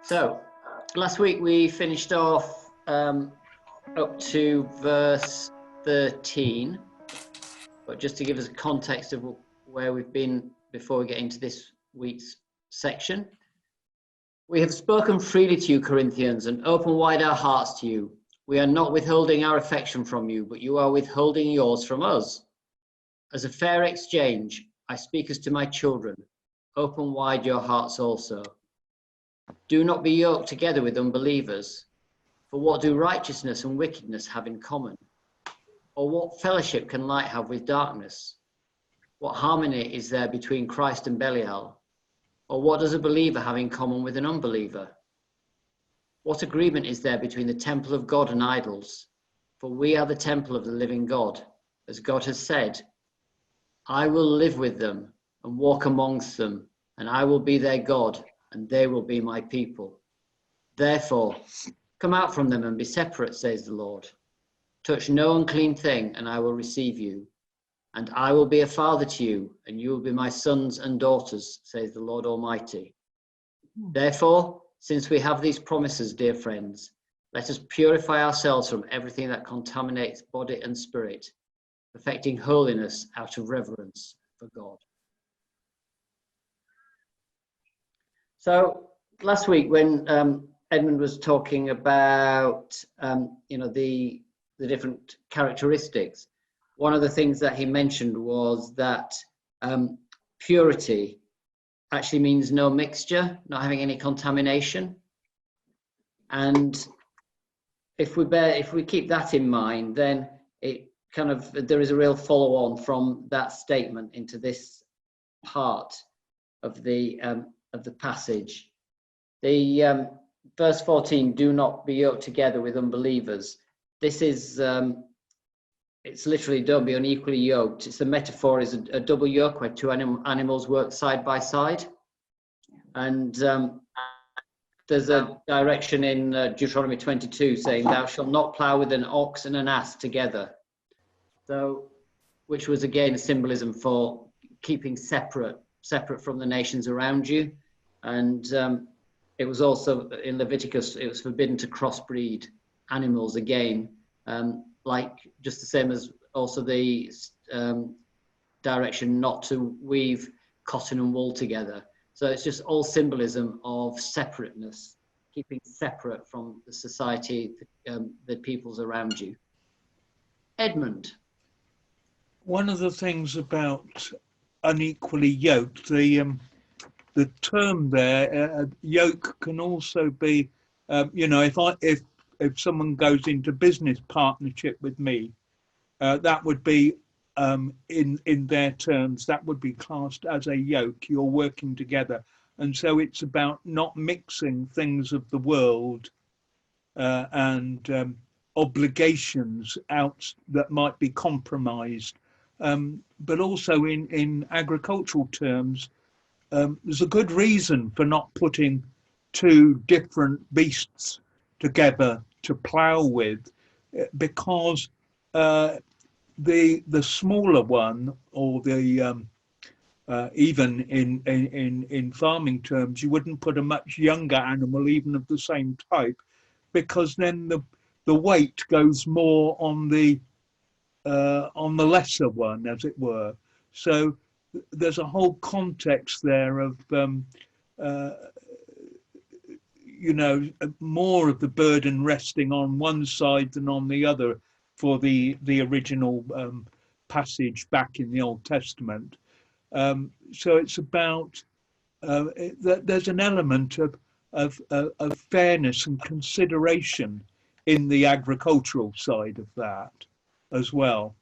So, last week we finished off up to verse 13, but just to give us a context of where we've been before we get into this week's section. We have spoken freely to you, Corinthians, and opened wide our hearts to you. We are not withholding our affection from you, but you are withholding yours from us. As a fair exchange, I speak as to my children. Open wide your hearts also. Do not be yoked together with unbelievers. For what do righteousness and wickedness have in common? Or what fellowship can light have with darkness? What harmony is there between Christ and Belial? Or what does a believer have in common with an unbeliever? What agreement is there between the temple of God and idols? For we are the temple of the living God, as God has said, I will live with them and walk amongst them, and I will be their God, and they will be my people. Therefore, come out from them and be separate, says the Lord. Touch no unclean thing, and I will receive you. And I will be a father to you, and you will be my sons and daughters, says the Lord Almighty. Therefore, since we have these promises, dear friends, let us purify ourselves from everything that contaminates body and spirit, perfecting holiness out of reverence for God. So last week when Edmund was talking about the different characteristics, one of the things that he mentioned was that purity actually means no mixture, not having any contamination. And if we keep that in mind, then there is a real follow-on from that statement into this part of the passage. The verse 14, do not be yoked together with unbelievers. This is it's literally don't be unequally yoked. It's the metaphor is a double yoke where two animals work side by side. And there's a direction in Deuteronomy 22 saying, thou shalt not plow with an ox and an ass together. So, which was again a symbolism for keeping separate from the nations around you. And it was also in Leviticus, it was forbidden to crossbreed animals again, like just the same as also the direction not to weave cotton and wool together. So it's just all symbolism of separateness, keeping separate from the society, the peoples around you. Edmund. One of the things about unequally yoked, the term there, yoke, can also be, if someone goes into business partnership with me, that would be in their terms, that would be classed as a yoke. You're working together, and so it's about not mixing things of the world and obligations out that might be compromised. But also in agricultural terms, there's a good reason for not putting two different beasts together to plough with, because the smaller one, or the even in farming terms, you wouldn't put a much younger animal, even of the same type, because then the weight goes more on the lesser one, as it were. So there's a whole context there of more of the burden resting on one side than on the other for the original passage back in the Old Testament. So it's about there's an element of fairness and consideration in the agricultural side of that as well.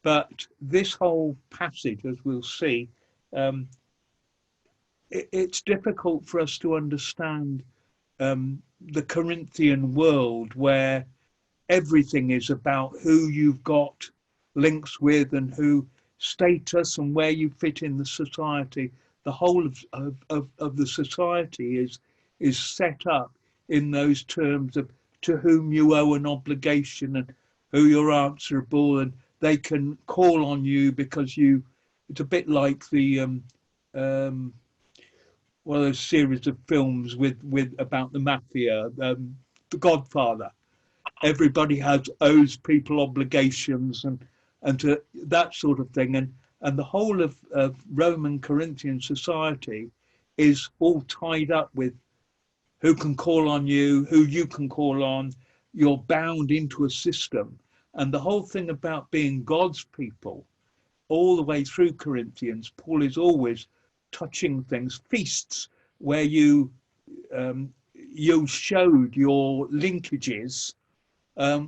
But this whole passage, as we'll see, it's difficult for us to understand the Corinthian world, where everything is about who you've got links with and who status and where you fit in the society. The whole of the society is set up in those terms of to whom you owe an obligation and who you're answerable, and they can call on you because it's a bit like the well, a series of films with about the mafia, The Godfather. Everybody owes people obligations and to that sort of thing, and the whole of Roman Corinthian society is all tied up with who can call on you, who you can call on. You're bound into a system, and the whole thing about being God's people all the way through Corinthians, Paul is always touching things, feasts where you showed your linkages,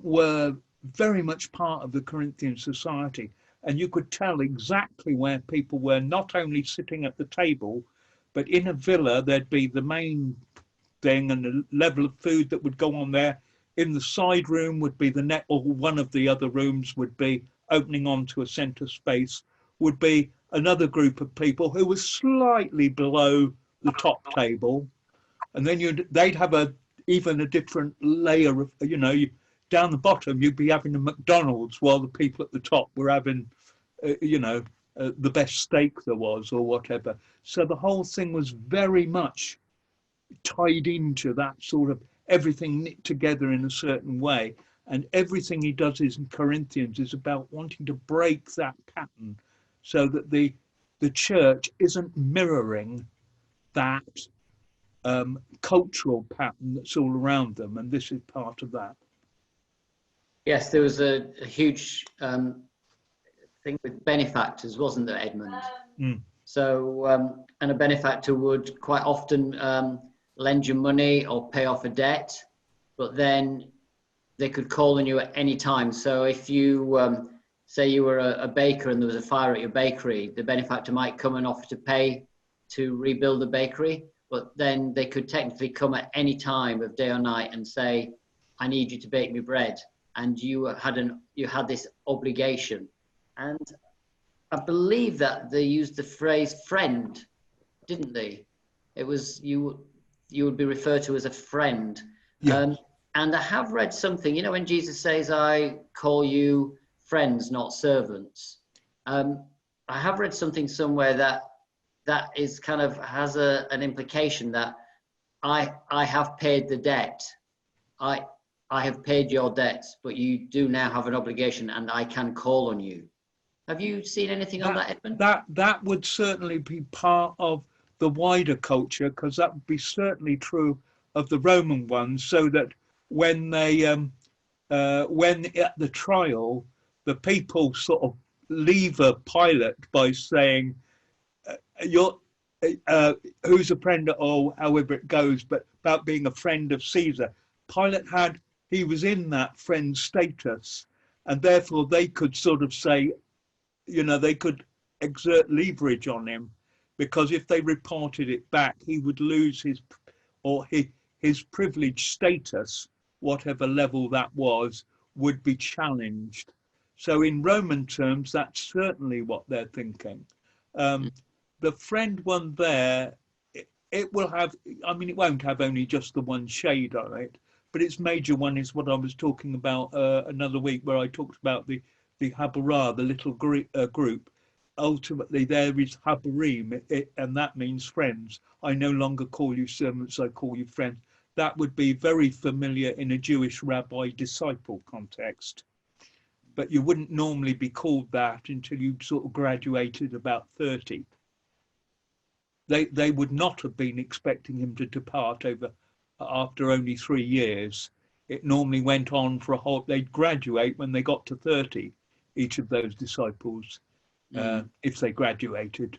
were very much part of the Corinthian society. And you could tell exactly where people were, not only sitting at the table, but in a villa, there'd be the main thing and the level of food that would go on there. In the side room would be the net, or one of the other rooms would be opening onto a centre space, would be another group of people who were slightly below the top table. And then they'd have even a different layer of, down the bottom, you'd be having a McDonald's while the people at the top were having, the best steak there was or whatever. So the whole thing was very much tied into that sort of everything knit together in a certain way. And everything he does in Corinthians is about wanting to break that pattern so that the church isn't mirroring that cultural pattern that's all around them. And this is part of that. Yes, there was a huge thing with benefactors, wasn't there, Edmund? Mm. So, and a benefactor would quite often lend you money or pay off a debt, but then they could call on you at any time. So if you say you were a baker and there was a fire at your bakery, the benefactor might come and offer to pay to rebuild the bakery, but then they could technically come at any time of day or night and say, I need you to bake me bread. And you had this obligation. And I believe that they used the phrase friend, didn't they? It was you would be referred to as a friend. Yeah. And I have read something, when Jesus says, I call you friends, not servants. I have read something somewhere that is kind of has an implication that I have paid the debt. I have paid your debts, but you do now have an obligation and I can call on you. Have you seen anything on that, Edmund? That would certainly be part of the wider culture, because that would be certainly true of the Roman ones, so that when when at the trial, the people sort of lever Pilate by saying, who's a friend, or however it goes, but about being a friend of Caesar. Pilate he was in that friend status, and therefore they could sort of say, they could exert leverage on him, because if they reported it back, he would lose his privileged status, whatever level that was, would be challenged. So in Roman terms, that's certainly what they're thinking. The friend one there, it will have, it won't have only just the one shade on it, but its major one is what I was talking about another week, where I talked about the Habarah, the little group. Ultimately, there is Habarim, and that means friends. I no longer call you servants, I call you friends. That would be very familiar in a Jewish rabbi-disciple context. But you wouldn't normally be called that until you sort of graduated about 30. They would not have been expecting him to depart after only 3 years. It normally went on for they'd graduate when they got to 30, each of those disciples, if they graduated.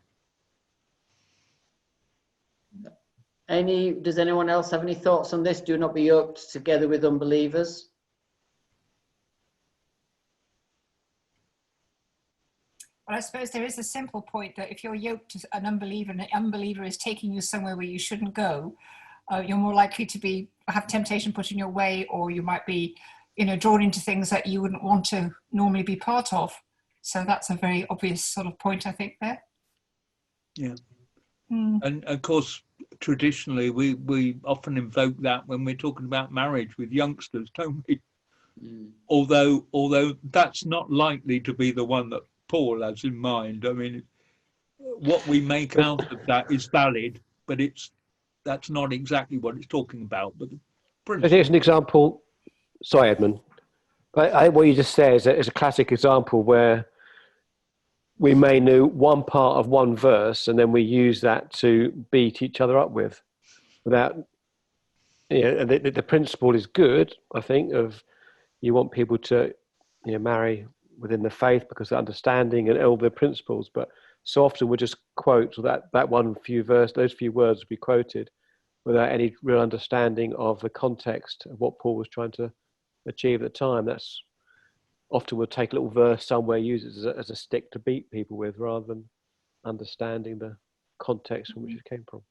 Does anyone else have any thoughts on this? Do not be yoked together with unbelievers. Well, I suppose there is a simple point that if you're yoked to an unbeliever and the unbeliever is taking you somewhere where you shouldn't go, you're more likely to have temptation put in your way, or you might be, drawn into things that you wouldn't want to normally be part of. So that's a very obvious sort of point, I think, there. Yeah. And of course, traditionally, we often invoke that when we're talking about marriage with youngsters, don't we? Although that's not likely to be the one that Paul has in mind. What we make out of that is valid, but that's not exactly what it's talking about. But the But here's an principle, example. Sorry, Edmund. What you just said is a classic example where we may know one part of one verse and then we use that to beat each other up with, without, the principle is good, I think, of you want people to, marry within the faith because of understanding and all the principles, but so often we'll just quote that one few verse, those few words will be quoted without any real understanding of the context of what Paul was trying to achieve at the time. That's often we'll take a little verse somewhere, use it as a stick to beat people with, rather than understanding the context from which it came from.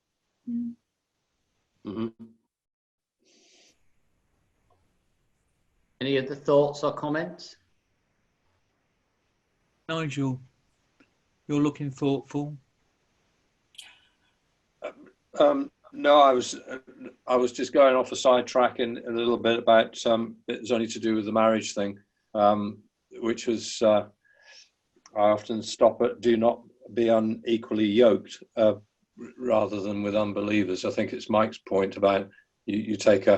Mm-hmm. Any other thoughts or comments? Nigel, you're looking thoughtful. No, I was just going off a sidetrack in a little bit about it's only to do with the marriage thing, which was I often stop at do not be unequally yoked rather than with unbelievers. I think it's Mike's point about you take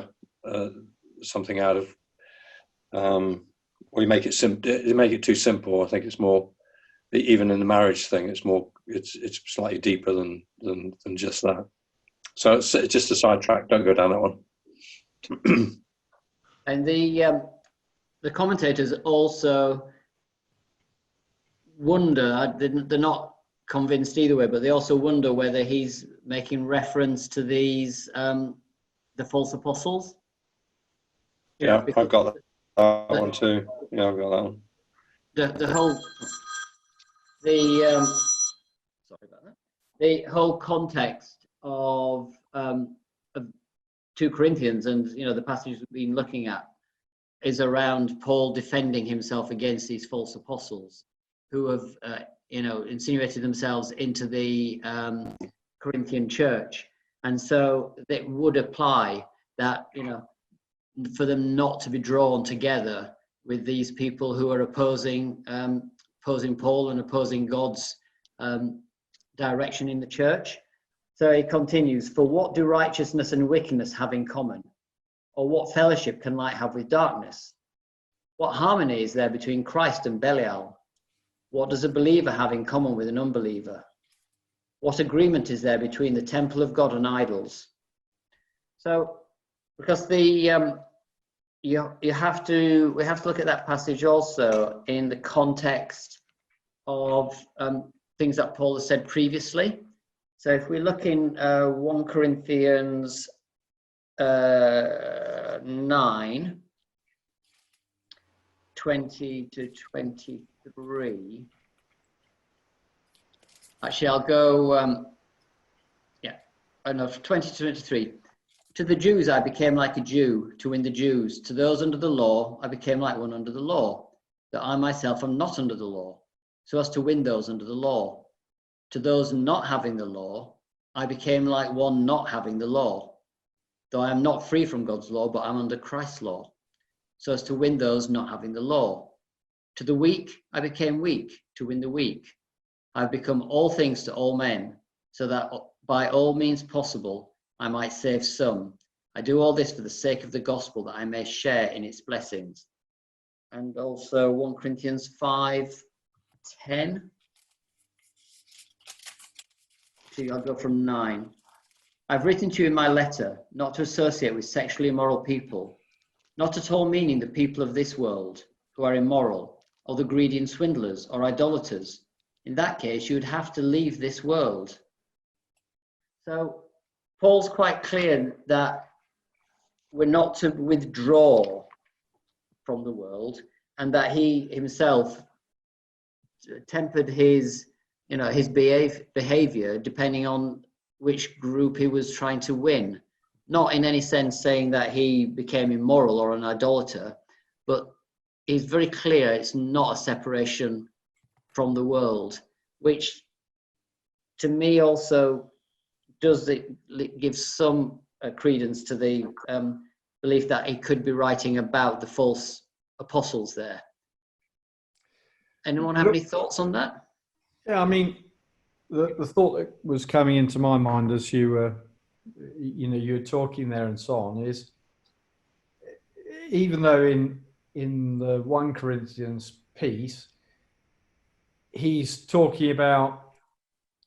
something out of or you make it you make it too simple. I think it's more, even in the marriage thing, it's slightly deeper than just that. So it's just a sidetrack. Don't go down that one. And the commentators also wonder, they're not convinced either way, but they also wonder whether he's making reference to these, the false apostles. Yeah, I've got that one too. Yeah, I've got that one. Sorry about that. The whole context of 2 Corinthians and the passage we've been looking at is around Paul defending himself against these false apostles who have insinuated themselves into the Corinthian church, and so it would apply that for them not to be drawn together with these people who are opposing Paul and opposing God's direction in the church. So he continues, for what do righteousness and wickedness have in common? Or what fellowship can light have with darkness? What harmony is there between Christ and Belial? What does a believer have in common with an unbeliever? What agreement is there between the temple of God and idols? So, because we have to look at that passage also in the context of things that Paul has said previously. So if we look in 1 Corinthians 9, 20 to 23. Actually, I'll go, 20 to 23. To the Jews, I became like a Jew to win the Jews. To those under the law, I became like one under the law, that I myself am not under the law, so as to win those under the law. To those not having the law, I became like one not having the law, though I am not free from God's law, but I'm under Christ's law, so as to win those not having the law. To the weak, I became weak to win the weak. I've become all things to all men, so that by all means possible, I might save some. I do all this for the sake of the gospel, that I may share in its blessings. And also 1 Corinthians 5:10. So I'll go from 9. I've written to you in my letter not to associate with sexually immoral people, not at all meaning the people of this world who are immoral, or the greedy and swindlers, or idolaters. In that case, you would have to leave this world. So Paul's quite clear that we're not to withdraw from the world, and that he himself tempered his behavior depending on which group he was trying to win. Not in any sense saying that he became immoral or an idolater, but he's very clear it's not a separation from the world, which to me also gives some credence to the belief that he could be writing about the false apostles there. Anyone have any thoughts on that? Yeah, I mean, the thought that was coming into my mind as you were, you were talking there and so on is, even though in the 1 Corinthians piece, he's talking about,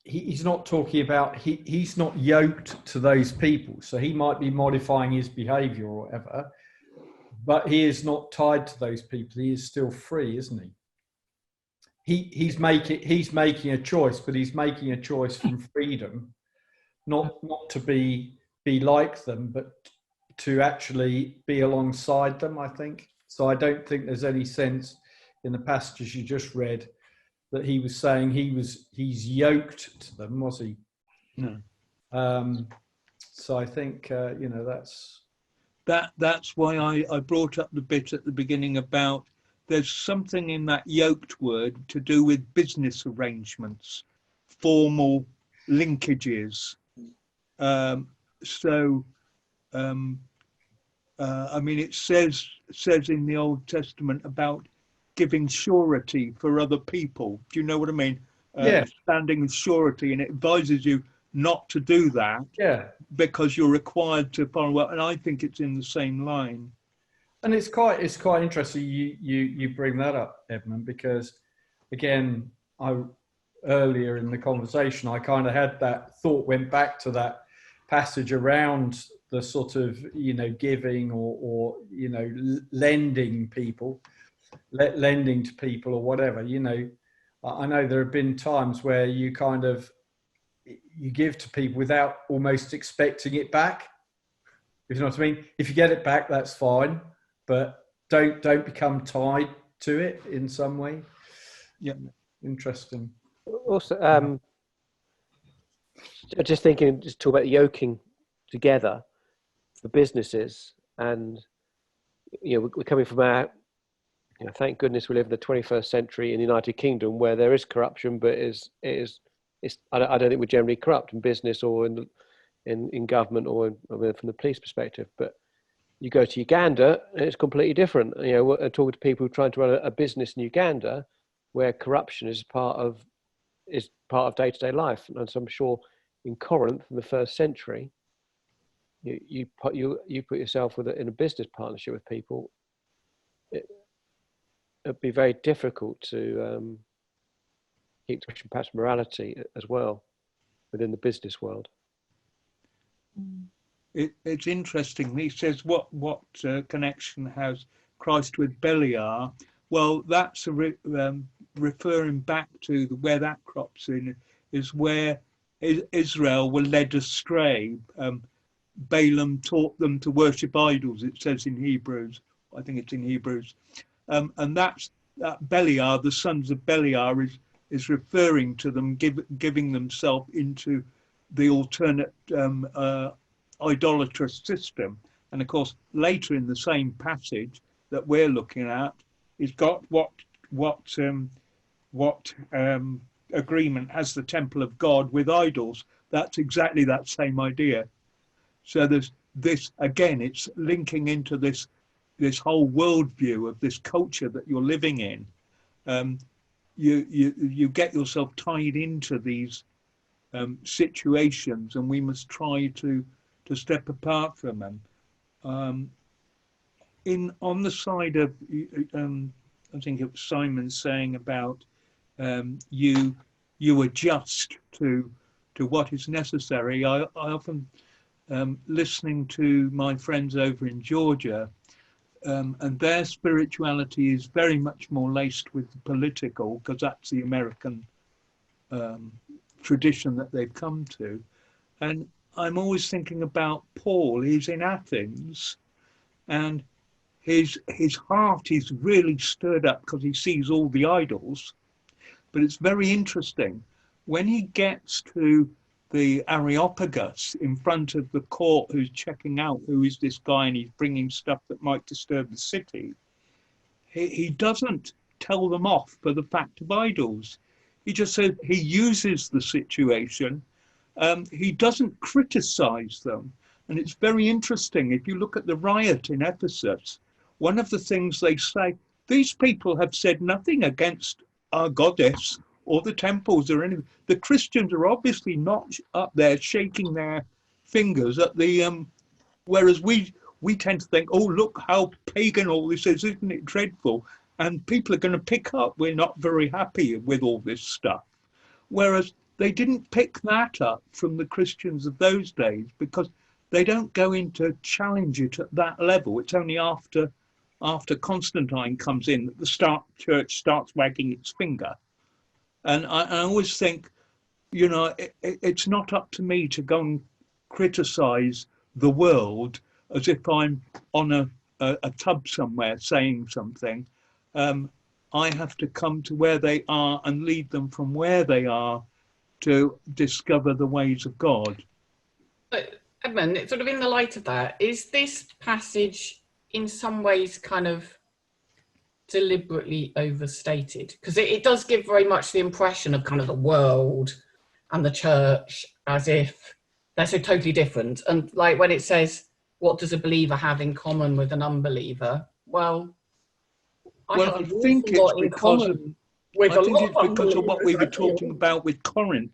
he's not talking about, he's not yoked to those people. So he might be modifying his behavior or whatever, but he is not tied to those people. He is still free, isn't he? He's making a choice, but he's making a choice from freedom, not to be like them, but to actually be alongside them, I think. So I don't think there's any sense in the passages you just read that he was saying he's yoked to them, was he? No. So I think that's why I brought up the bit at the beginning about there's something in that yoked word to do with business arrangements, formal linkages. I mean, it says in the Old Testament about giving surety for other people. Do you know what I mean? Yeah. Standing with surety, and it advises you not to do that. Yeah. Because you're required to follow well, and I think it's in the same line. And it's quite interesting you bring that up, Edmund, because again, earlier in the conversation, I kind of had that thought, went back to that passage around the sort of giving or lending to people or whatever. I know there have been times where you give to people without almost expecting it back. If you know what I mean. If you get it back, that's fine, but don't become tied to it in some way. Yeah, interesting. Also, just thinking, just talk about yoking together for businesses, and we're coming from our. Thank goodness we live in the 21st century in the United Kingdom, where there is corruption, but I don't think we're generally corrupt in business or in government or from the police perspective. But you go to Uganda, and it's completely different. Talking to people trying to run a business in Uganda, where corruption is part of day-to-day life. And so I'm sure in Corinth in the 1st century, you put yourself in a business partnership with people. It'd be very difficult to keep perhaps morality as well within the business world. It's interesting. He says, what connection has Christ with Beliar? Well, that's referring back to where that crops in, is where Israel were led astray. Balaam taught them to worship idols, it says in Hebrews. I think it's in Hebrews. And that Beliar, the sons of Beliar, is referring to them giving themselves into the alternate idolatrous system. And of course, later in the same passage that we're looking at, it's got what agreement has the temple of God with idols. That's exactly that same idea. So there's this again. It's linking into this whole worldview of this culture that you're living in. You get yourself tied into these situations, and we must try to step apart from them. On the side of, I think it was Simon saying about you adjust to what is necessary. I often listening to my friends over in Georgia. And their spirituality is very much more laced with the political, because that's the American tradition that they've come to. And I'm always thinking about Paul. He's in Athens, and his heart is really stirred up because he sees all the idols. But it's very interesting when he gets to the Areopagus in front of the court, who's checking out who is this guy, and he's bringing stuff that might disturb the city. He doesn't tell them off for the fact of idols. He just says he uses the situation. He doesn't criticize them. And it's very interesting. If you look at the riot in Ephesus, one of the things they say, these people have said nothing against our goddess or the temples or anything. The Christians are obviously not up there shaking their fingers at the, whereas we tend to think, oh, look how pagan all this is, isn't it dreadful? And people are going to pick up, we're not very happy with all this stuff. Whereas they didn't pick that up from the Christians of those days, because they don't go in to challenge it at that level. It's only after Constantine comes in that the church starts wagging its finger. And I always think, you know, it's not up to me to go and criticize the world as if I'm on a tub somewhere saying something. I have to come to where they are and lead them from where they are to discover the ways of God. But Edmund, sort of in the light of that, is this passage in some ways kind of deliberately overstated? Because it does give very much the impression of kind of the world and the church as if they're so totally different. And like when it says, what does a believer have in common with an unbeliever? Well, I think it's because of what we were talking about with Corinth.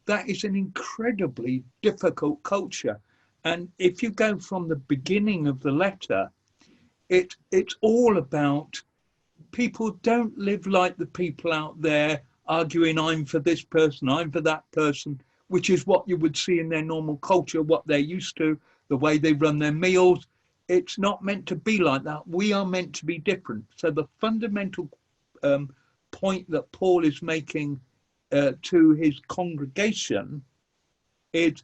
That is an incredibly difficult culture. And if you go from the beginning of the letter, it's all about people don't live like the people out there arguing, I'm for this person, I'm for that person, which is what you would see in their normal culture, what they're used to, the way they run their meals. It's not meant to be like that. We are meant to be different. So the fundamental point that Paul is making to his congregation is,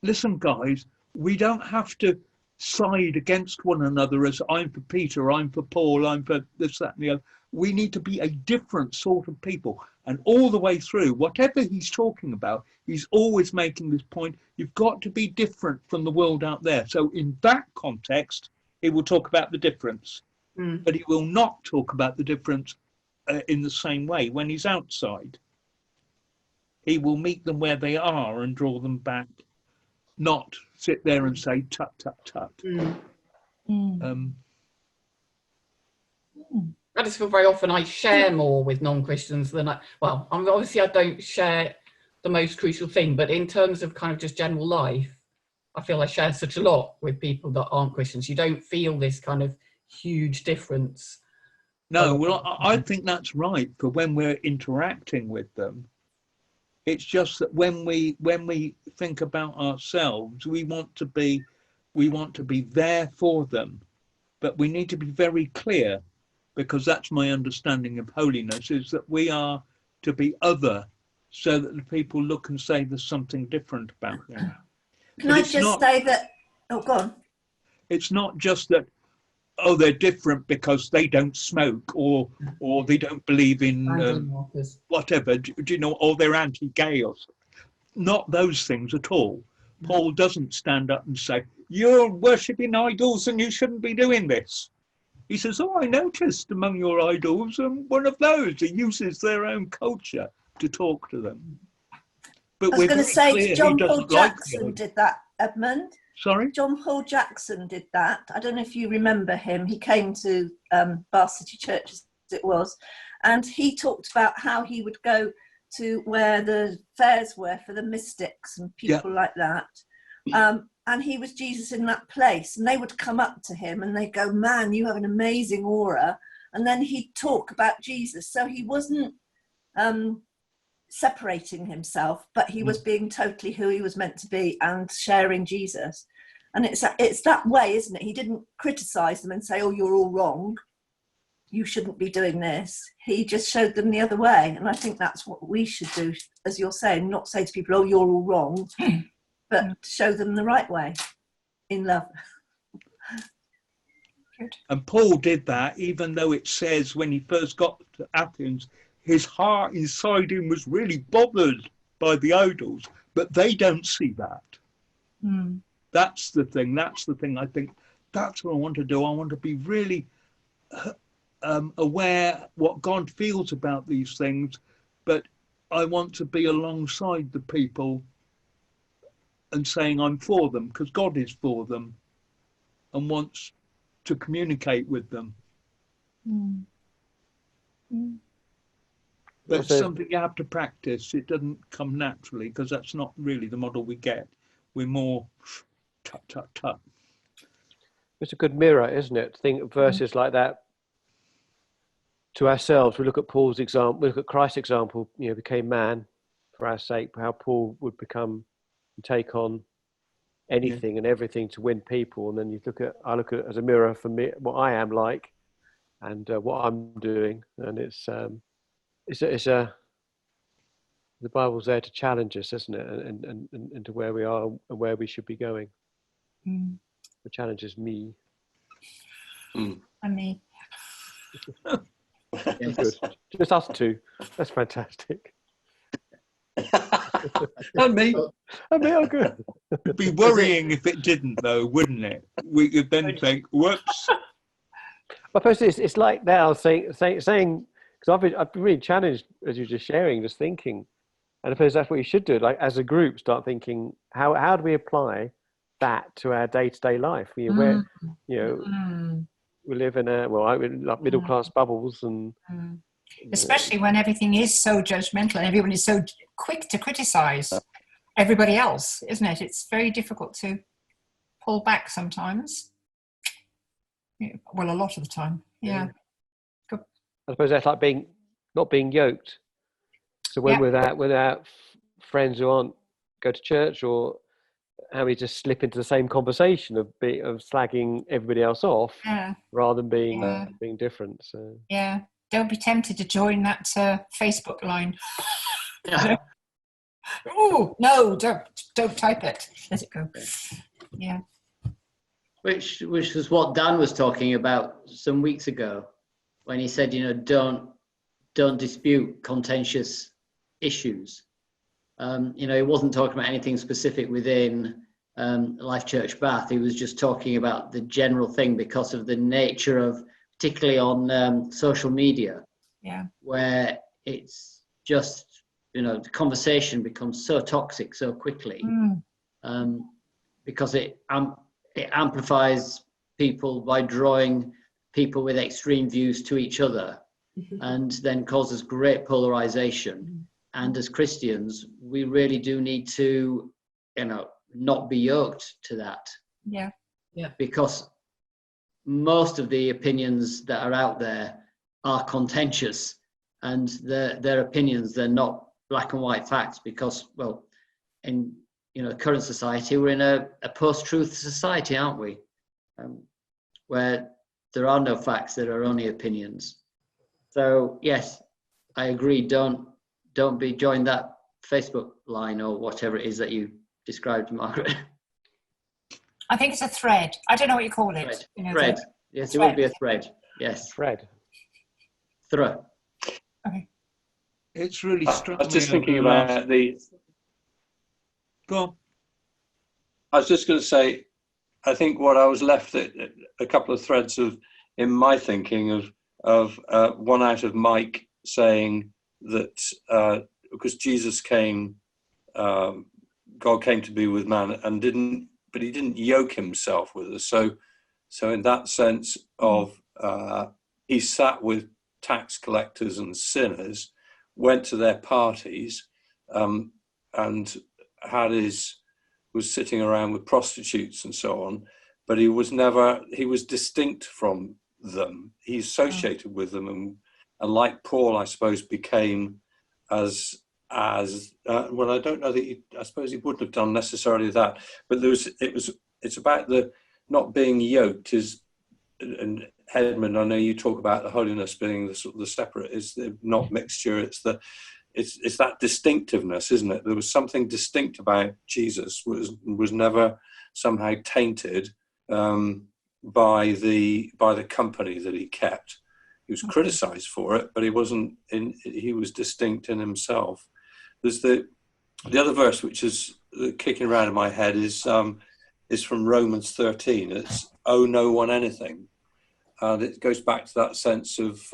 listen, guys, we don't have to side against one another as I'm for Peter, I'm for Paul, I'm for this, that, and the other. We need to be a different sort of people. And all the way through, whatever he's talking about, he's always making this point, you've got to be different from the world out there. So in that context, he will talk about the difference, but he will not talk about the difference in the same way when he's outside. He will meet them where they are and draw them back, not sit there and say, tut, tut, tut. I just feel very often I share more with non-Christians than obviously I don't share the most crucial thing, but in terms of kind of just general life, I feel I share such a lot with people that aren't Christians. You don't feel this kind of huge difference. No, well, I think that's right for when we're interacting with them. It's just that when we think about ourselves, we want to be there for them, but we need to be very clear, because that's my understanding of holiness, is that we are to be other, so that the people look and say there's something different about them. Can I just say that, oh, go on. It's not just that, oh, they're different because they don't smoke or they don't believe in whatever, do you know, or they're anti-gay or something. Not those things at all. Paul doesn't stand up and say, you're worshipping idols and you shouldn't be doing this. He says, oh, I noticed among your idols one of those. He uses their own culture to talk to them. But I was going to say, John Paul Jackson did that, Edmund. Sorry? John Paul Jackson did that. I don't know if you remember him. He came to Bath City Church, as it was, and he talked about how he would go to where the fairs were for the mystics and people like that. And he was Jesus in that place, and they would come up to him and they'd go, man, you have an amazing aura. And then he'd talk about Jesus. So he wasn't separating himself, but he was being totally who he was meant to be and sharing Jesus. And it's that way, isn't it? He didn't criticize them and say, oh, you're all wrong, you shouldn't be doing this. He just showed them the other way. And I think that's what we should do, as you're saying, not say to people, oh, you're all wrong, but show them the right way in love. Good. And Paul did that, even though it says when he first got to Athens, his heart inside him was really bothered by the idols, but they don't see that. That's the thing. I think that's what I want to do. I want to be really aware what God feels about these things, but I want to be alongside the people and saying I'm for them, because God is for them and wants to communicate with them. But Also- it's something you have to practice. It doesn't come naturally because that's not really the model we get. We're more tut, tut, tut. It's a good mirror, isn't it? Think verses like that to ourselves. We look at Paul's example, we look at Christ's example, became man for our sake, how Paul would become and take on anything and everything to win people. And then I look at it as a mirror for me, what I am like and what I'm doing. And the Bible's there to challenge us, isn't it? And to where we are and where we should be going. Mm. It challenges me. And me. Yes. Good. Just us two. That's fantastic. And me. I mean, good. It'd be worrying if it didn't, though, wouldn't it? We could then think, whoops. I suppose it's like now saying because I've been really challenged as you're just sharing, just thinking, and I suppose that's what you should do. Like as a group, start thinking how do we apply that to our day-to-day life? We live in middle class bubbles, and especially when everything is so judgmental and everyone is so quick to criticize everybody else, isn't it? It's very difficult to pull back sometimes. Yeah, well, a lot of the time. Yeah. I suppose that's like not being yoked. So when we're without friends who aren't go to church, or how we just slip into the same conversation of slagging everybody else off, rather than being different. So don't be tempted to join that Facebook line. Yeah. Oh no, don't type it. Let it go. Yeah. Which was what Dan was talking about some weeks ago, when he said, don't dispute contentious issues. He wasn't talking about anything specific within Life Church Bath. He was just talking about the general thing because of the nature of, particularly on social media, where it's just, the conversation becomes so toxic so quickly, because it amplifies people by drawing people with extreme views to each other, and then causes great polarization. And as Christians, we really do need to, not be yoked to that. Yeah. Because most of the opinions that are out there are contentious, and their opinions, they're not black and white facts, because, well, in current society, we're in a post-truth society, aren't we? Where there are no facts, there are only opinions. So yes, I agree. Don't join that Facebook line or whatever it is that you described, Margaret. I think it's a thread. I don't know what you call it. Thread. Yes, it would be a thread. Yes. Thread. Thread. Okay. It's really struck I was just me thinking over the last- about the. Go on. I was just going to say, I think what I was left at a couple of threads in my thinking of one out of Mike saying that because Jesus came, God came to be with man but he didn't yoke himself with us. So in that sense of he sat with tax collectors and sinners, went to their parties, and was sitting around with prostitutes and so on, but he was distinct from them. He associated with them, and like Paul, I suppose, became as well. I don't know that I suppose he wouldn't have done necessarily that, but it's about the not being yoked. And Edmund, I know you talk about the holiness being the separate, is the not mixture. It's that distinctiveness, isn't it? There was something distinct about Jesus, was never somehow tainted by the company that he kept. He was criticized for it, but he was distinct in himself. There's the other verse which is kicking around in my head is from Romans 13. It's owe no one anything, and it goes back to that sense of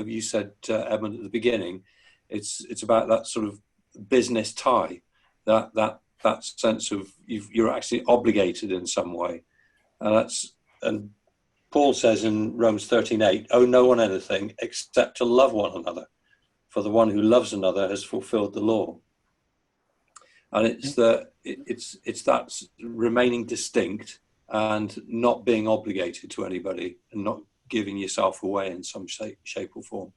you said, Edmund, at the beginning. It's about that sort of business tie, that sense of you're actually obligated in some way, and Paul says in Romans 13:8, owe no one anything except to love one another, for the one who loves another has fulfilled the law. And it's that remaining distinct and not being obligated to anybody and not giving yourself away in some shape or form.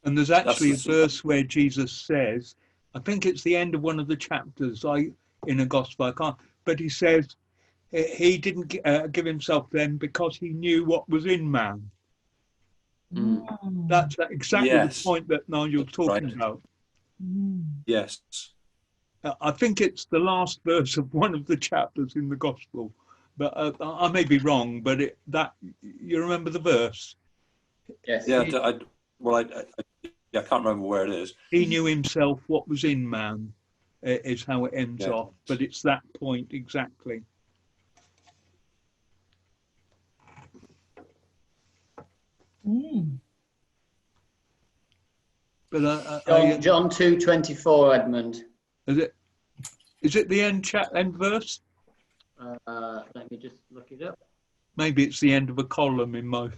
And there's actually a verse where Jesus says, I think it's the end of one of the chapters in a gospel, I can't, but he says he didn't give himself then because he knew what was in man. That's exactly the point that Nigel's talking about. Yes. I think it's the last verse of one of the chapters in the gospel, but I may be wrong, but you remember the verse? Yes. Yeah, I can't remember where it is. He knew himself what was in man, is how it ends off, but it's that point exactly. But John 2:24, Edmund. Is it the end verse? Let me just look it up. Maybe it's the end of a column in my.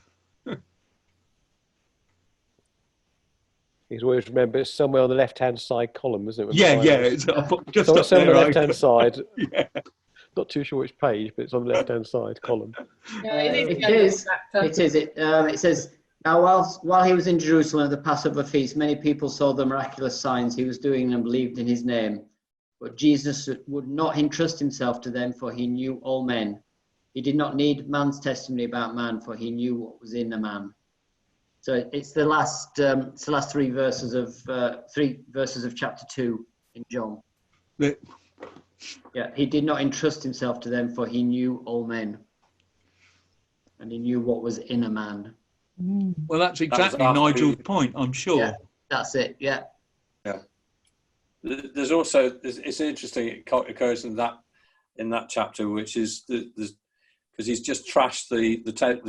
He's always remember it's somewhere on the left-hand side column, isn't it? Yeah. It's just up somewhere there, on the left-hand side. Yeah. Not too sure which page, but it's on the left-hand side column. It is. It says, now while he was in Jerusalem at the Passover feast, many people saw the miraculous signs he was doing and believed in his name. But Jesus would not entrust himself to them, for he knew all men. He did not need man's testimony about man, for he knew what was in a man. So it's the last three verses of chapter 2 in John. Yeah, he did not entrust himself to them, for he knew all men, and he knew what was in a man. Well, that's exactly Nigel's point, I'm sure. Yeah, that's it. Yeah. Yeah. There's also it's interesting. It occurs in that chapter, which is because he's just trashed the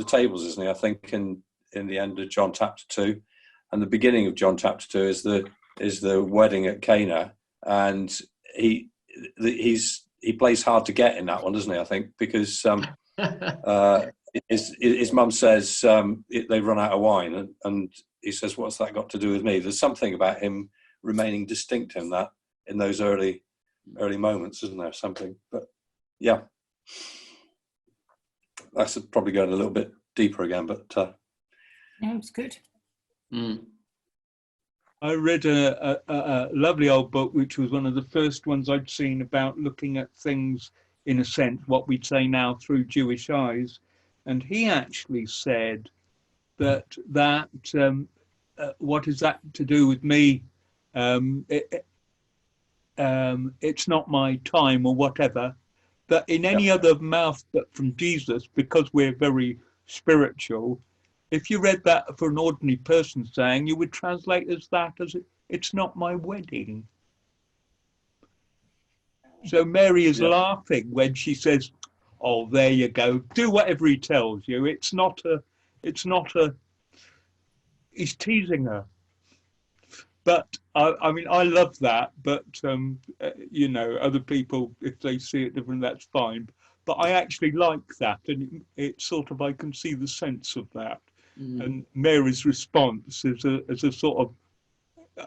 tables, isn't he? I think in the end of John chapter 2, and the beginning of John chapter 2 is the wedding at Cana, and he plays hard to get in that one, doesn't he? I think because his mum says they run out of wine, and he says, "What's that got to do with me?" There's something about him remaining distinct in those early moments, isn't there? Something, but yeah, that's probably going a little bit deeper again, but no, it's good. I read a lovely old book, which was one of the first ones I'd seen about looking at things, in a sense, what we'd say now through Jewish eyes. And he actually said that what is that to do with me? It's not my time or whatever. That in any other mouth but from Jesus, because we're very spiritual, if you read that for an ordinary person saying, you would translate as it's not my wedding. So Mary is laughing when she says, "Oh, there you go. Do whatever he tells you. It's not a, he's teasing her." But I mean, I love that, but other people, if they see it different, that's fine. But I actually like that, and it's sort of, I can see the sense of that. And Mary's response is a sort of,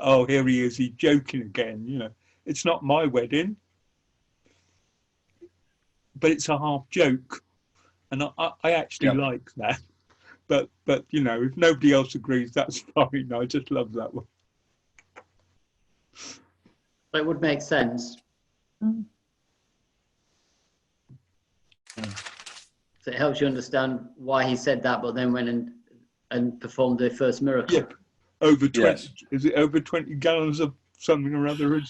"Oh, here he is, he's joking again." It's not my wedding, but it's a half joke, and I actually like that. But if nobody else agrees, that's fine. I just love that one. It would make sense. So it helps you understand why he said that, but then went and performed the first miracle. Yeah, over 20. Is it over 20 gallons of something or other?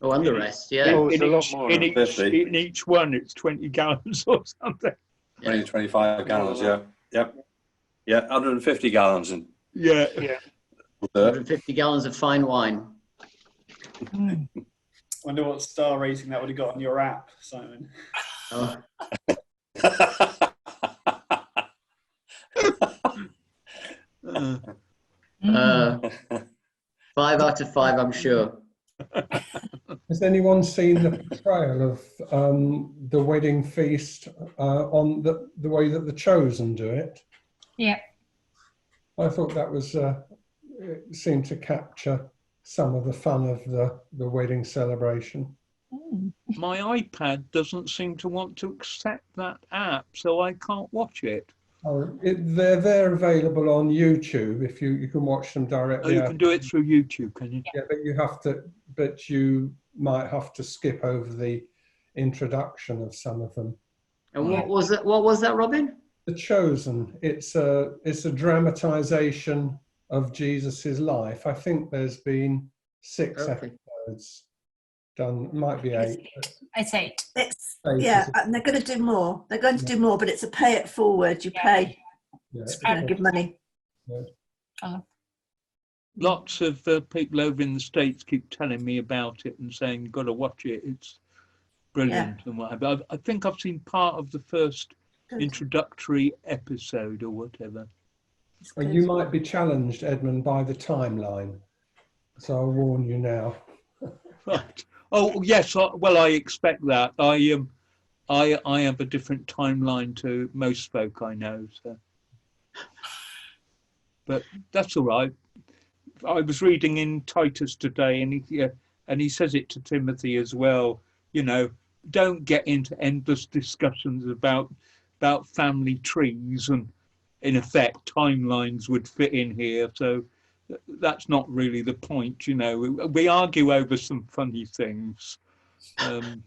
Oh, and the rest, yeah. In each one, it's 20 gallons or something. 25 gallons, yeah, 150 gallons, and 150 gallons of fine wine. Wonder what star rating that would have got on your app, Simon. Oh. 5 out of 5, I'm sure. Has anyone seen the portrayal of the wedding feast on the way that the Chosen do it? Yeah. I thought that was it seemed to capture some of the fun of the wedding celebration. My iPad doesn't seem to want to accept that app, so I can't watch it. Oh, they're available on YouTube. If you can watch them Oh, directly. you can do it through YouTube, can you? Yeah, but you might have to skip over the introduction of some of them. And what was that? What was that, Robin? The Chosen. It's a dramatization of Jesus's life. I think there's been 6 episodes done. Might be 8. It's 8. And they're going to do more. They're going to do more, but it's a pay it forward. You pay. Yeah, It's going to give money. Yeah. Lots of people over in the States keep telling me about it and saying, you've got to watch it. It's brilliant and what have you. I think I've seen part of the first introductory episode or whatever. Well, you might be challenged, Edmund, by the timeline. So I'll warn you now. Right. Oh, yes. Well, I expect that. I have a different timeline to most folk I know. So. But that's all right. I was reading in Titus today, and he says it to Timothy as well. You know, don't get into endless discussions about family trees, and in effect, timelines would fit in here. So that's not really the point. You know, we argue over some funny things, and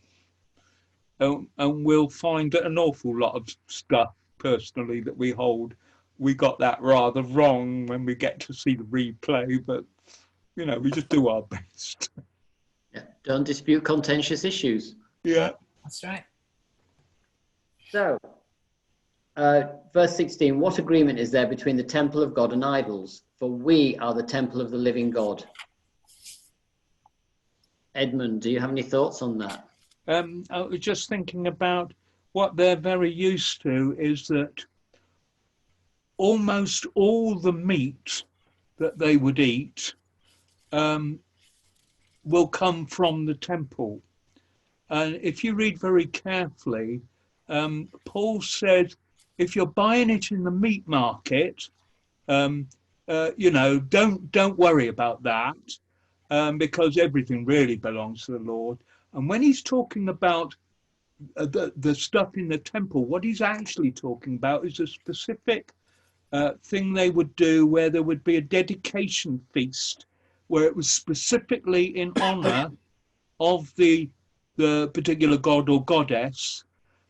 we'll find an awful lot of stuff personally that we hold. We got that rather wrong when we get to see the replay, but you know, we just do our best. Yeah, don't dispute contentious issues. Yeah, That's right. So, verse 16, what agreement is there between the temple of God and idols? For we are the temple of the living God. Edmund, do you have any thoughts on that? I was just thinking about what they're very used to is that almost all the meat that they would eat will come from the temple. And if you read very carefully, Paul said, if you're buying it in the meat market, you know, don't worry about that, because everything really belongs to the Lord. And when he's talking about the stuff in the temple, what he's actually talking about is a specific thing they would do where there would be a dedication feast where it was specifically in honor of the particular god or goddess.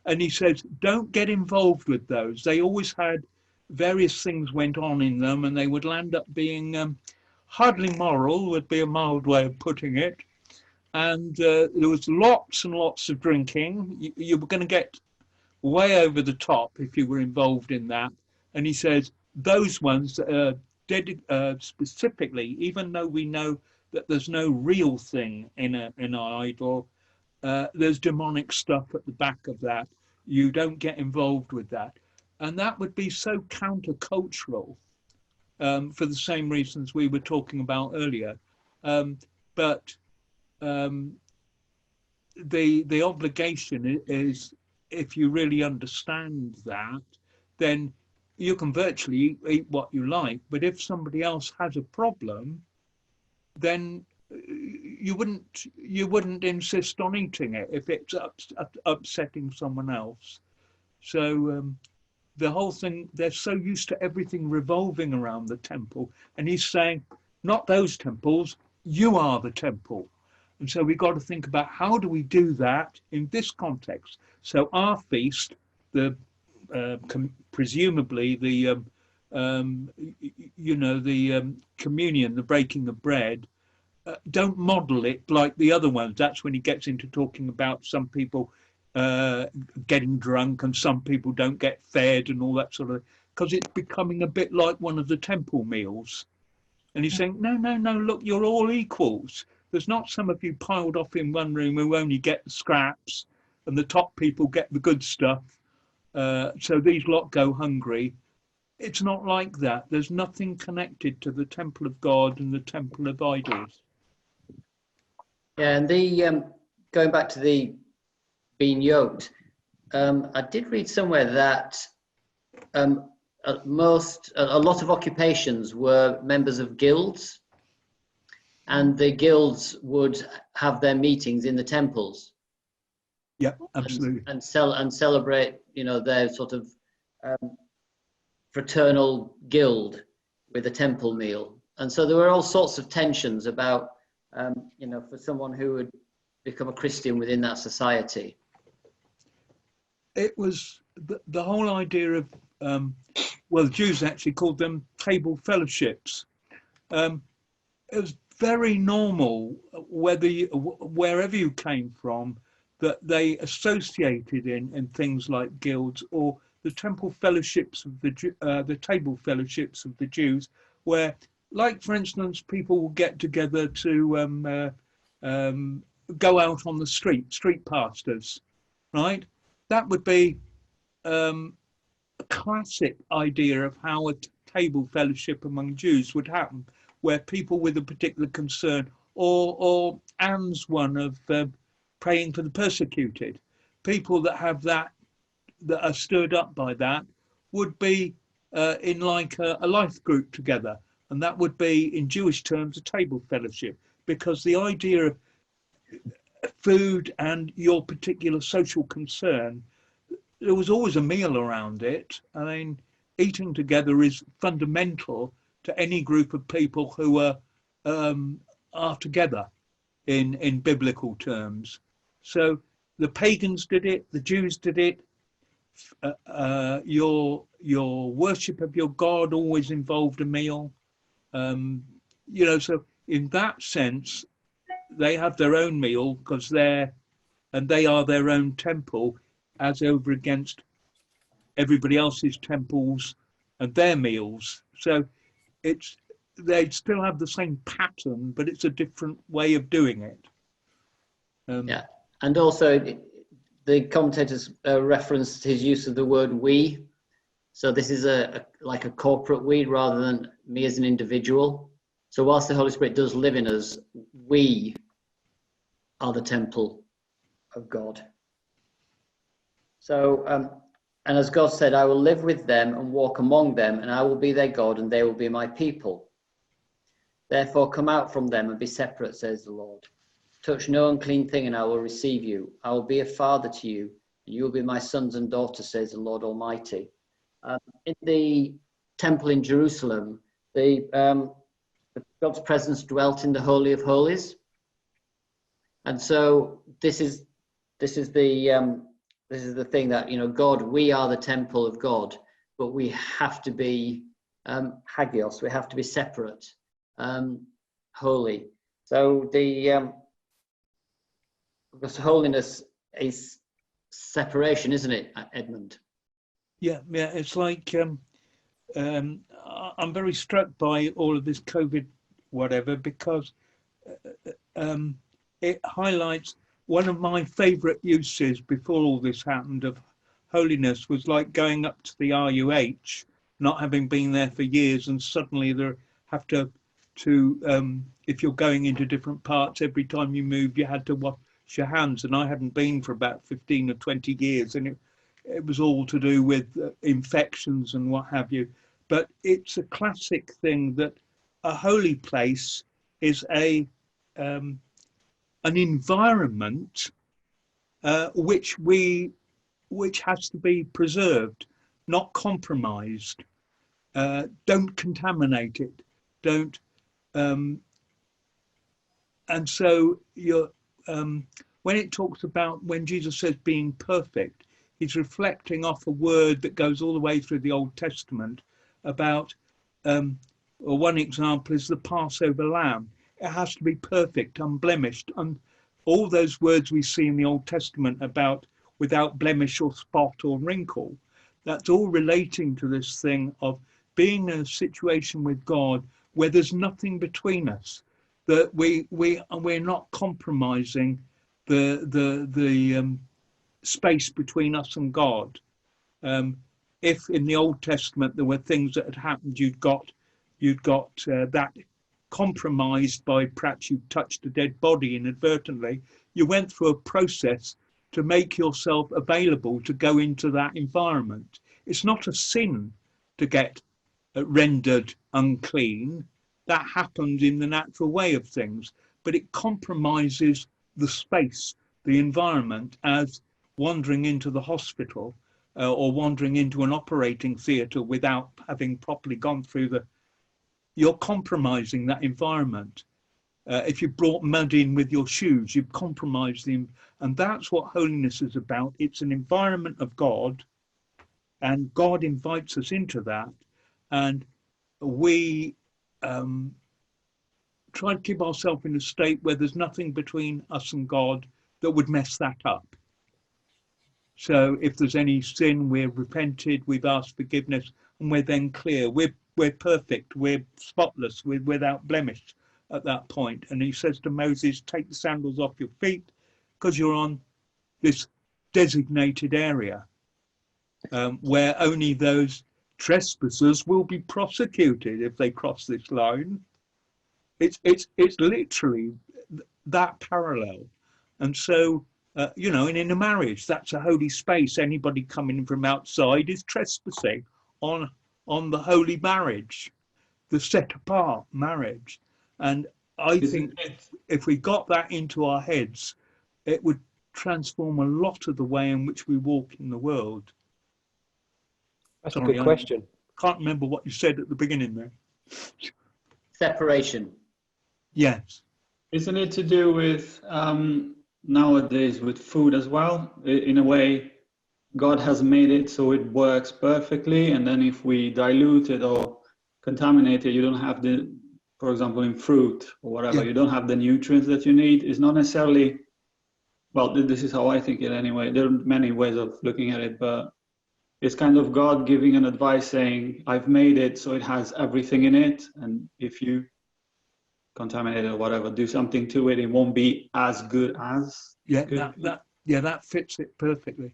And he says, don't get involved with those. They always had various things went on in them, and they would land up being hardly moral, would be a mild way of putting it. And there was lots and lots of drinking. You were going to get way over the top if you were involved in that. And he says, those ones specifically, even though we know that there's no real thing in an idol, there's demonic stuff at the back of that. You don't get involved with that. And that would be so countercultural for the same reasons we were talking about earlier. But the obligation is, if you really understand that, then you can virtually eat what you like. But if somebody else has a problem, then you wouldn't insist on eating it if it's upsetting someone else. So the whole thing, they're so used to everything revolving around the temple, and he's saying, not those temples, you are the temple. And so we've got to think about how do we do that in this context. So our feast, presumably the communion, the breaking of bread, don't model it like the other ones. That's when he gets into talking about some people getting drunk and some people don't get fed and all that sort of, because it's becoming a bit like one of the temple meals. And he's saying, no, look, you're all equals. There's not some of you piled off in one room who only get the scraps and the top people get the good stuff. So these lot go hungry. It's not like that. There's nothing connected to the temple of God and the temple of idols. Yeah, and the going back to the being yoked, I did read somewhere that a lot of occupations were members of guilds, and the guilds would have their meetings in the temples. Yeah, absolutely. And celebrate, their sort of fraternal guild with a temple meal. And so there were all sorts of tensions about, for someone who would become a Christian within that society. It was the whole idea of, the Jews actually called them table fellowships. It was very normal, wherever you came from, that they associated in things like guilds or the temple fellowships of the table fellowships of the Jews, where, like for instance, people will get together to go out on the street pastors, right? That would be a classic idea of how a table fellowship among Jews would happen, where people with a particular concern, or Anne's one of praying for the persecuted, people that have that are stirred up by that, would be in like a life group together, and that would be, in Jewish terms, a table fellowship, because the idea of food and your particular social concern, there was always a meal around it. I mean, eating together is fundamental to any group of people who are together in biblical terms. So the pagans did it, the Jews did it. Your worship of your God always involved a meal. So in that sense, they have their own meal because they are their own temple, as over against everybody else's temples and their meals. So they still have the same pattern, but it's a different way of doing it. Yeah, and also the commentators referenced his use of the word we. So this is like a corporate we rather than me as an individual. So whilst the Holy Spirit does live in us, we are the temple of God. So, and as God said, I will live with them and walk among them, and I will be their God, and they will be my people. Therefore, come out from them and be separate, says the Lord. Touch no unclean thing, and I will receive you. I will be a father to you, and you will be my sons and daughters, says the Lord Almighty. In the temple in Jerusalem, God's presence dwelt in the Holy of Holies, and so this is the thing that, God, we are the temple of God, but we have to be hagios, we have to be separate, holy. So because holiness is separation, isn't it, Edmund? Yeah, it's like I'm very struck by all of this COVID whatever, because it highlights one of my favorite uses before all this happened of holiness was like going up to the RUH, not having been there for years, and suddenly there have to if you're going into different parts, every time you move you had to wash your hands, and I hadn't been for about 15 or 20 years, and it was all to do with infections and what have you. But it's a classic thing that a holy place is an environment which has to be preserved, not compromised. Don't contaminate it. Don't. And so when it talks about when Jesus says being perfect, he's reflecting off a word that goes all the way through the Old Testament about, or one example is the Passover lamb. It has to be perfect, unblemished, and all those words we see in the Old Testament about without blemish or spot or wrinkle, that's all relating to this thing of being in a situation with God where there's nothing between us, that we're not compromising the space between us and God. If in the Old Testament there were things that had happened, you'd got that compromised by perhaps you touched a dead body inadvertently. You went through a process to make yourself available to go into that environment. It's not a sin to get rendered unclean. That happens in the natural way of things, but it compromises the space, the environment, as wandering into the hospital or wandering into an operating theatre without having properly gone through you're compromising that environment. If you brought mud in with your shoes, you've compromised and that's what holiness is about. It's an environment of God, and God invites us into that, and we try to keep ourselves in a state where there's nothing between us and God that would mess that up. So if there's any sin, we're repented, we've asked forgiveness, and we're then clear. We're perfect, we're spotless, we're without blemish at that point. And he says to Moses, take the sandals off your feet because you're on this designated area where only those trespassers will be prosecuted if they cross this line. It's literally that parallel. And so, you know, and in a marriage, that's a holy space. Anybody coming from outside is trespassing on the holy marriage, the set apart marriage. And I think if we got that into our heads, it would transform a lot of the way in which we walk in the world. That's a good question. I can't remember what you said at the beginning there. Separation. Yes. Isn't it to do with nowadays with food as well? In a way, God has made it so it works perfectly, and then if we dilute it or contaminate it, you don't have the, for example, in fruit or whatever, Yeah. you don't have the nutrients that you need. It's not necessarily, well, this is how I think it anyway. There are many ways of looking at it, but it's kind of God giving an advice saying, I've made it so it has everything in it, and if you contaminate it or whatever, do something to it, it won't be as good as. Yeah, that fits it perfectly.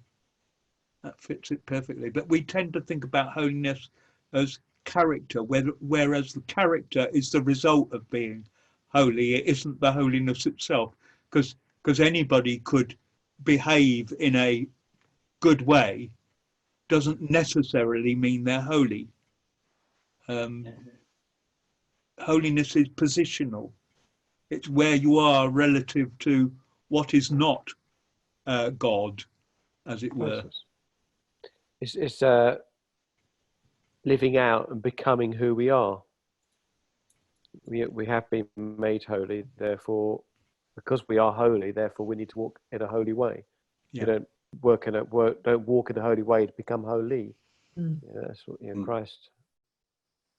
That fits it perfectly. But we tend to think about holiness as character, whereas the character is the result of being holy. It isn't the holiness itself, because anybody could behave in a good way doesn't necessarily mean they're holy. Holiness is positional. It's where you are relative to what is not God, as it were. It's living out and becoming who we are. We have been made holy, therefore, because we are holy, therefore we need to walk in a holy way. Yeah. You don't walk in a holy way to become holy. Mm. Yeah, that's what Christ.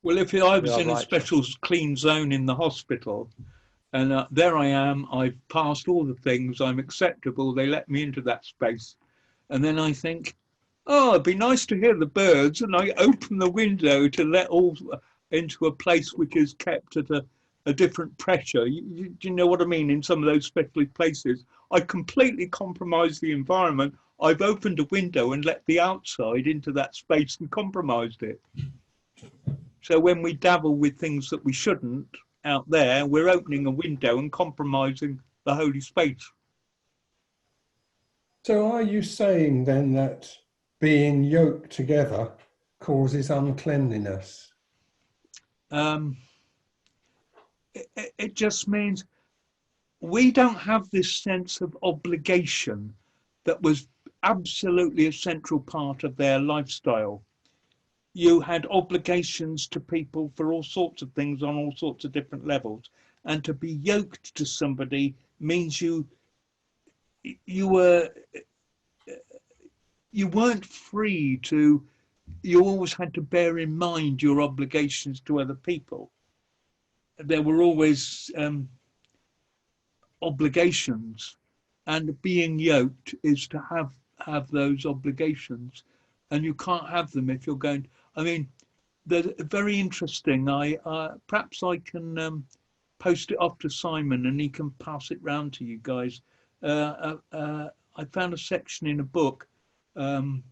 Well, if I was We are in a righteous. special clean zone in the hospital, and there I am, I've passed all the things, I'm acceptable, they let me into that space. And then I think, oh, it'd be nice to hear the birds, and I open the window to let all into a place which is kept at a different pressure. Do you know what I mean? In some of those special places, I completely compromise the environment. I've opened a window and let the outside into that space and compromised it. So when we dabble with things that we shouldn't out there, we're opening a window and compromising the holy space. So are you saying then that being yoked together causes uncleanliness? It just means we don't have this sense of obligation that was absolutely a central part of their lifestyle. You had obligations to people for all sorts of things on all sorts of different levels, and to be yoked to somebody means you weren't free to. You always had to bear in mind your obligations to other people. There were always obligations, and being yoked is to have those obligations, and you can't have them if you're going. I mean, they're very interesting. Perhaps I can post it off to Simon, and he can pass it round to you guys. I found a section in a book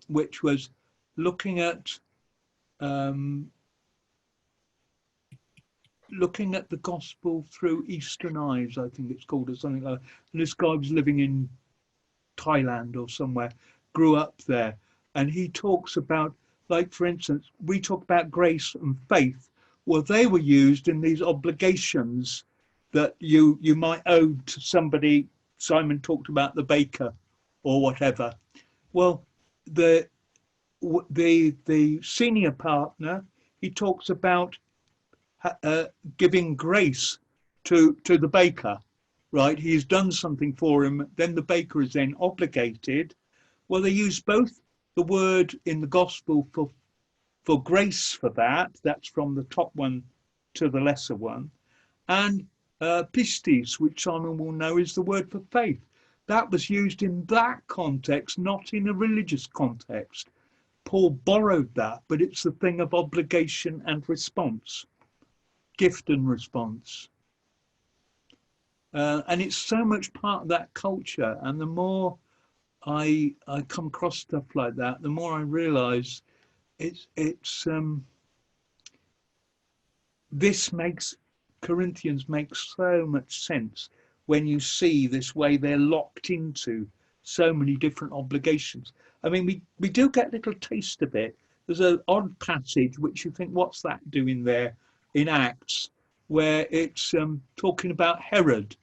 which was looking at the gospel through Eastern eyes, I think it's called, or something like that. And this guy was living in Thailand or somewhere, grew up there, and he talks about like for instance, we talk about grace and faith. Well, they were used in these obligations that you might owe to somebody. Simon talked about the baker or whatever. Well, the senior partner, he talks about giving grace to the baker, right? He's done something for him, then the baker is then obligated. Well, they use both the word in the gospel for grace for that, that's from the top one to the lesser one, and pistis, which Simon will know is the word for faith. That was used in that context, not in a religious context. Paul borrowed that, but it's the thing of obligation and response, gift and response. And it's so much part of that culture. And the more I come across stuff like that, the more I realize this makes Corinthians make so much sense when you see this way they're locked into so many different obligations. I mean, we do get a little taste of it. There's an odd passage which you think, what's that doing there in Acts, where it's talking about Herod,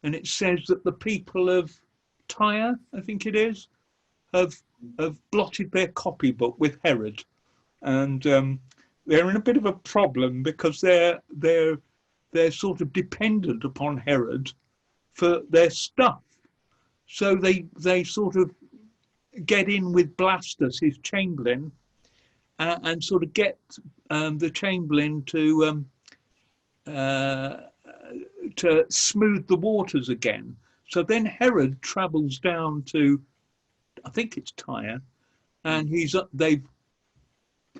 and it says that the people of Tyre, I think it is, have blotted their copybook with Herod, and they're in a bit of a problem because they're sort of dependent upon Herod for their stuff. So they sort of get in with Blastus, his chamberlain, and sort of get the chamberlain to smooth the waters again. So then Herod travels down to, I think it's Tyre, and they've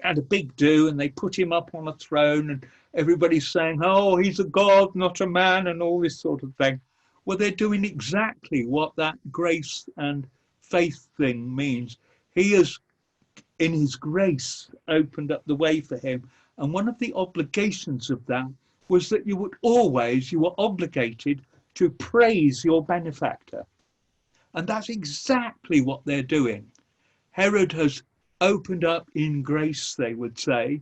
had a big do, and they put him up on a throne, and everybody's saying, oh, he's a god, not a man, and all this sort of thing. Well, they're doing exactly what that grace and faith thing means. He has, in his grace, opened up the way for him. And one of the obligations of that was that you were obligated to praise your benefactor. And that's exactly what they're doing. Herod has opened up in grace, they would say,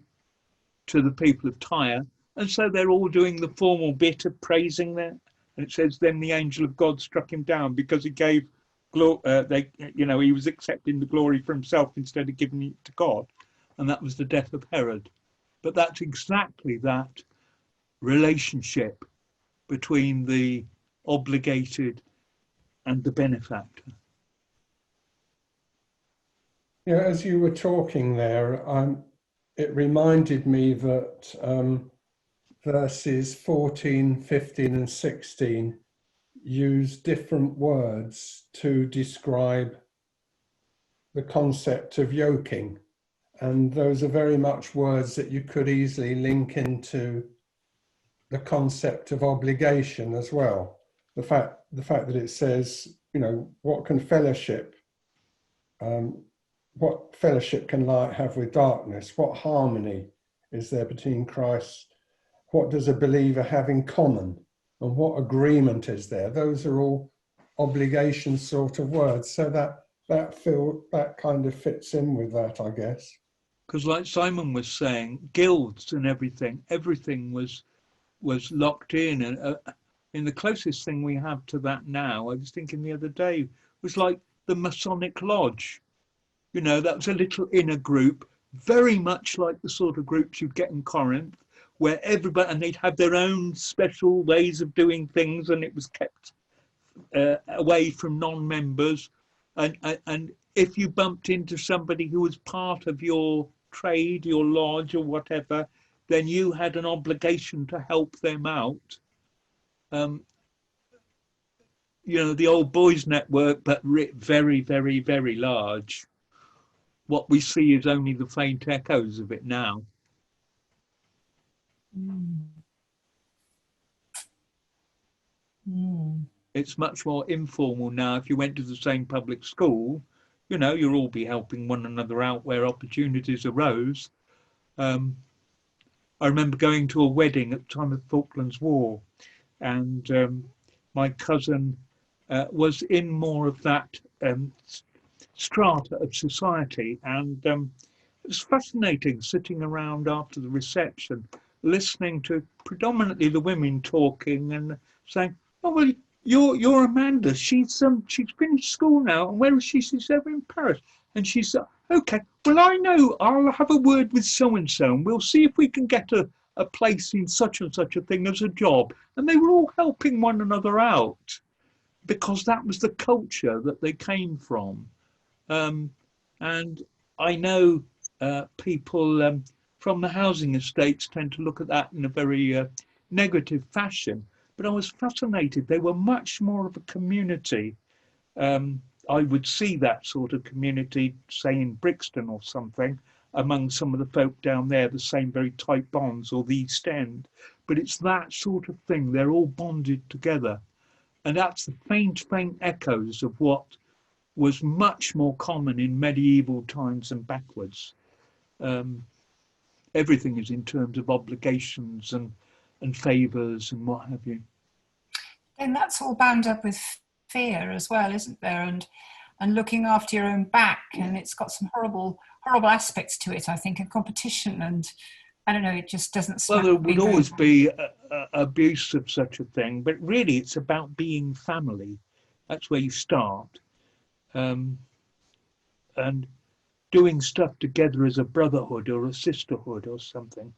to the people of Tyre. And so they're all doing the formal bit of praising them. And it says, then the angel of God struck him down because he gave glory, he was accepting the glory for himself instead of giving it to God. And that was the death of Herod. But that's exactly that relationship between the obligated and the benefactor. Yeah, as you were talking there, it reminded me that verses 14, 15 and 16 use different words to describe the concept of yoking. And those are very much words that you could easily link into the concept of obligation as well. The fact that it says, what fellowship can light have with darkness? What harmony is there between Christ? What does a believer have in common? And what agreement is there? Those are all obligation sort of words. So that kind of fits in with that, I guess. Because like Simon was saying, guilds and everything was locked in. And the closest thing we have to that now, I was thinking the other day, was like the Masonic Lodge. That was a little inner group, very much like the sort of groups you'd get in Corinth, where everybody, and they'd have their own special ways of doing things, and it was kept away from non-members. And if you bumped into somebody who was part of your trade, your lodge or whatever, then you had an obligation to help them out. The old boys network, but very, very, very large. What we see is only the faint echoes of it now. It's much more informal now. If you went to the same public school, you'll all be helping one another out where opportunities arose. I remember going to a wedding at the time of the Falklands War, and my cousin was in more of that strata of society, and It's fascinating sitting around after the reception, listening to predominantly the women talking and saying, "Oh well, you're Amanda. She's finished school now, and where is she? She's over in Paris." And she said, "Okay, well I know. I'll have a word with so and so, and we'll see if we can get a place in such and such a thing as a job." And they were all helping one another out because that was the culture that they came from. And I know people from the housing estates tend to look at that in a very negative fashion, but I was fascinated. They were much more of a community. I would see that sort of community, say in Brixton or something, among some of the folk down there, the same very tight bonds, or the East End. But it's that sort of thing. They're all bonded together. And that's the faint echoes of what was much more common in medieval times and backwards. Everything is in terms of obligations and favours and what have you. And that's all bound up with fear as well, isn't there? And looking after your own back, and it's got some horrible aspects to it, I think, and competition, and I don't know, it just doesn't. Well, there would always be abuse of such a thing, but really it's about being family. That's where you start, and doing stuff together as a brotherhood or a sisterhood or something.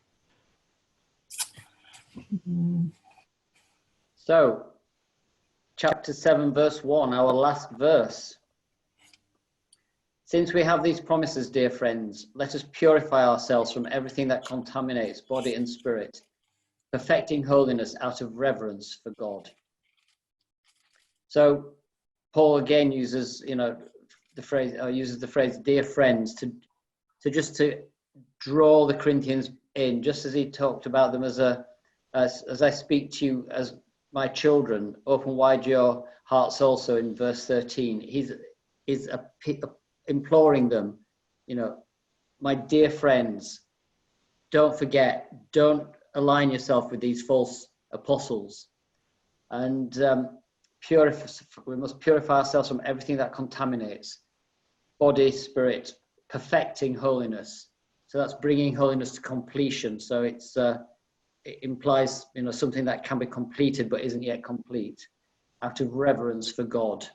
So, chapter 7, verse 1, our last verse. Since we have these promises, dear friends, let us purify ourselves from everything that contaminates body and spirit, perfecting holiness out of reverence for God. So, Paul again uses, the phrase "dear friends" to draw the Corinthians in, just as he talked about them as I speak to you as my children, open wide your hearts also in verse 13. He's imploring them, my dear friends, don't forget, don't align yourself with these false apostles, and we must purify ourselves from everything that contaminates body, spirit, perfecting holiness. So that's bringing holiness to completion. So it implies, something that can be completed but isn't yet complete, out of reverence for God.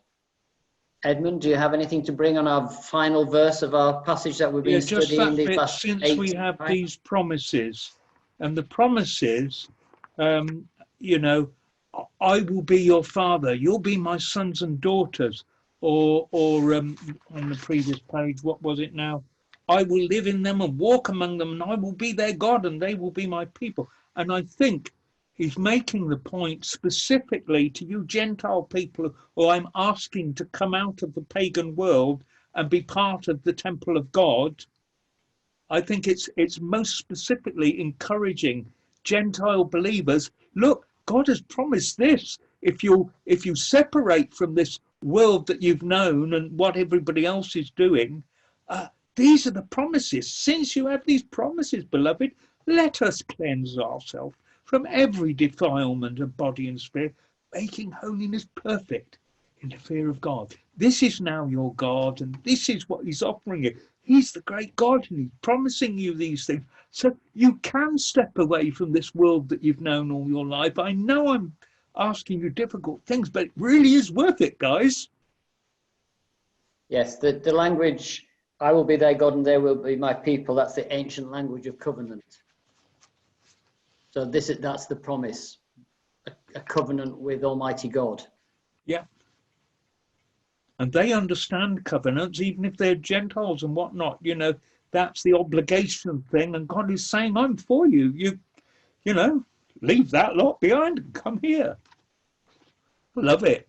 Edmund, do you have anything to bring on our final verse of our passage that we've been studying these last 8 since we have these promises, and the promises, I will be your father, you'll be my sons and daughters, or on the previous page, what was it now? I will live in them and walk among them, and I will be their God, and they will be my people. And I think he's making the point specifically to you Gentile people who I'm asking to come out of the pagan world and be part of the temple of God. I think it's most specifically encouraging Gentile believers. Look, God has promised this. If you separate from this world that you've known and what everybody else is doing, these are the promises. Since you have these promises, beloved, let us cleanse ourselves from every defilement of body and spirit, making holiness perfect in the fear of God. This is now your God, and this is what he's offering you. He's the great God, and he's promising you these things. So you can step away from this world that you've known all your life. I know I'm asking you difficult things, but it really is worth it, guys. Yes, the language, I will be their God and they will be my people, that's the ancient language of covenant. So that's the promise, a covenant with Almighty God. Yeah. And they understand covenants, even if they're Gentiles and whatnot. That's the obligation thing. And God is saying, I'm for you. You leave that lot behind and come here. Love it.